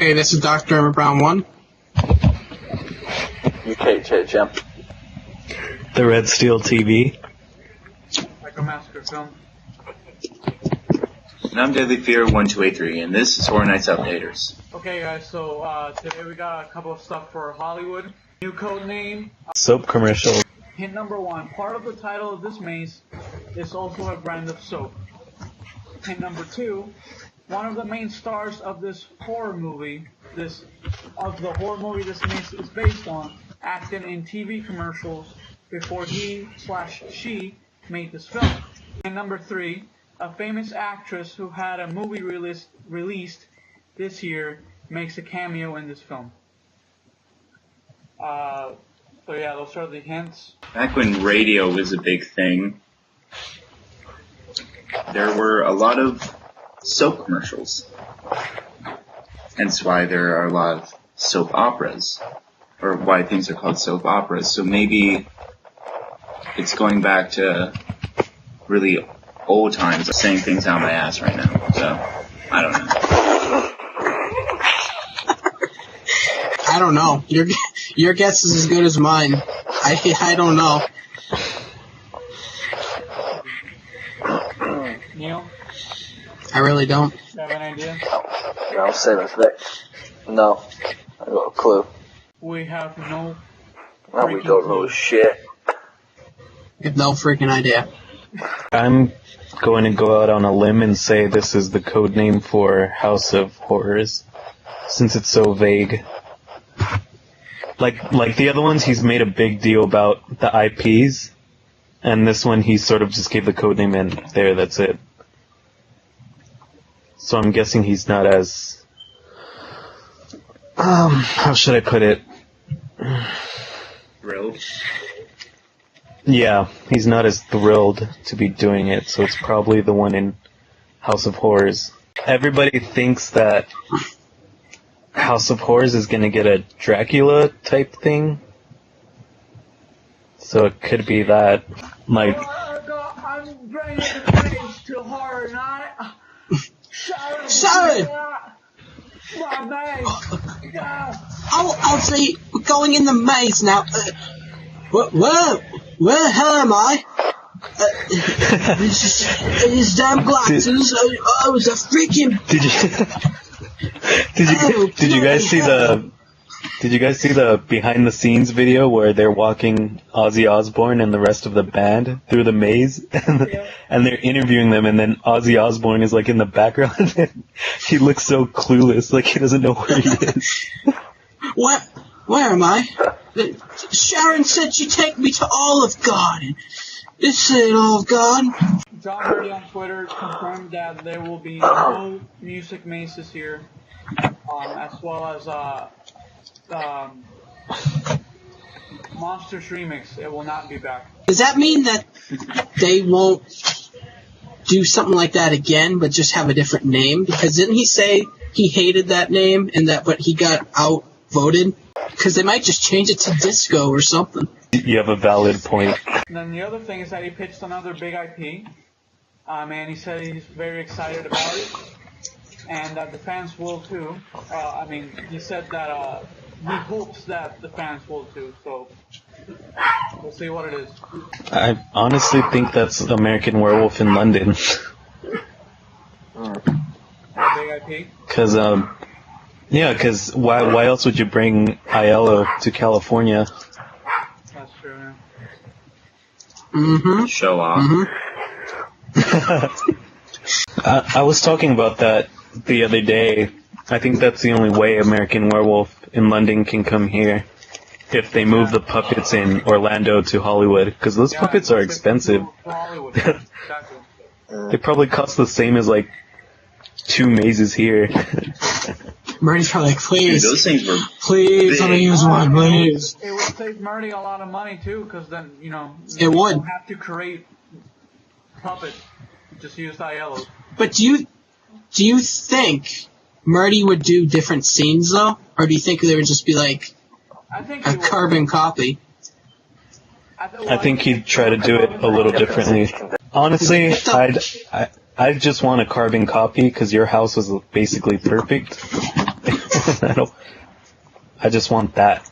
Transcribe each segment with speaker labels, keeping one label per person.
Speaker 1: Hey, this is Dr. Emma Brown 1.
Speaker 2: HHN.
Speaker 3: The Red Steel TV.
Speaker 4: Massacre Film.
Speaker 5: And I'm Deadly Fear 1283, and this is Horror Nights Updaters.
Speaker 4: Okay, guys, so today we got a couple of stuff for Hollywood. New code name.
Speaker 3: Soap commercial.
Speaker 4: Hint number 1. Part of the title of this maze is also a brand of soap. Hint number 2. One of the main stars of this horror movie, this maze is based on, acted in TV commercials before he/she made this film. And number 3, a famous actress who had a movie released this year makes a cameo in this film. So yeah, those are the hints.
Speaker 5: Back when radio was a big thing, there were a lot of soap commercials. Hence why there are a lot of soap operas, or why things are called soap operas. So maybe it's going back to really old times. I'm saying things out my ass right now, so I don't know.
Speaker 1: I don't know. Your guess is as good as mine. I don't know.
Speaker 4: Neil?
Speaker 1: I really don't.
Speaker 4: Do you have an idea?
Speaker 2: No, I'm saving Vic. No, I got a clue.
Speaker 4: We have no...
Speaker 2: No, we don't know shit.
Speaker 1: I have no freaking idea.
Speaker 3: I'm going to go out on a limb and say this is the code name for House of Horrors, since it's so vague. Like the other ones, he's made a big deal about the IPs, and this one he sort of just gave the code name and there, that's it. So I'm guessing he's not as... how should I put it?
Speaker 5: Thrilled?
Speaker 3: Yeah, he's not as thrilled to be doing it, so it's probably the one in House of Horrors. Everybody thinks that House of Horrors is gonna get a Dracula type thing, so it could be that. Like,
Speaker 4: I'm bringing the maze to Horror Night.
Speaker 1: Sharon!
Speaker 4: My maze!
Speaker 1: I'll say we're going in the maze now. Where am I? These damn glasses. I was a freaking.
Speaker 3: Did you guys see the behind the scenes video where they're walking Ozzy Osbourne and the rest of the band through the maze and they're interviewing them, and then Ozzy Osbourne is like in the background and he looks so clueless, like he doesn't know where he is.
Speaker 1: Where am I? Sharon said she'd take me to Olive Garden. This ain't Olive Garden.
Speaker 4: John Hardy on Twitter confirmed that there will be no music maze this year, as well as Monsters Remix. It will not be back.
Speaker 1: Does that mean that they won't do something like that again, but just have a different name? Because didn't he say he hated that name and that, but he got outvoted? Because they might just change it to Disco or something.
Speaker 3: You have a valid point.
Speaker 4: And then the other thing is that he pitched another big IP, and he said he's very excited about it, and that the fans will too. He said that he hopes that the fans will too, so we'll see what it is.
Speaker 3: I honestly think that's American Werewolf in London.
Speaker 4: A big IP?
Speaker 3: Because why else would you bring Aiello to California?
Speaker 4: That's true, yeah.
Speaker 1: Mm-hmm.
Speaker 5: Show off.
Speaker 3: Mm-hmm. I was talking about that the other day. I think that's the only way American Werewolf in London can come here, if they move the puppets in Orlando to Hollywood, because those puppets are expensive.
Speaker 4: Exactly.
Speaker 3: They probably cost the same as like 2 mazes here.
Speaker 1: Marty's probably like, please.
Speaker 5: Dude, those things were
Speaker 1: please, let me use one, please.
Speaker 4: It would save Marty a lot of money too, because then,
Speaker 1: It
Speaker 4: you
Speaker 1: would.
Speaker 4: don't have to create puppets. Just use Aiello.
Speaker 1: But do you think Marty would do different scenes though? Or do you think there would just be like a carbon copy?
Speaker 3: I think he'd try to do it a little differently. Honestly, I just want a carbon copy because your house was basically perfect. I just want that.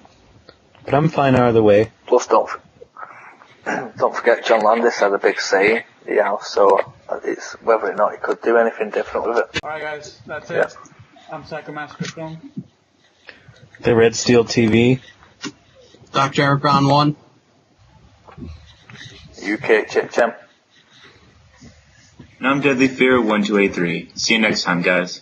Speaker 3: But I'm fine either way.
Speaker 2: Plus, don't forget John Landis had a big say, so it's whether or not he could do anything different with it.
Speaker 4: Alright guys, that's it.
Speaker 2: Yeah.
Speaker 4: I'm Psycho Massacre Film.
Speaker 3: The Red Steel TV.
Speaker 1: Dr. Eric Brown 1.
Speaker 2: UK HHN.
Speaker 5: And I'm Deadly Fear 1283. See you next time, guys.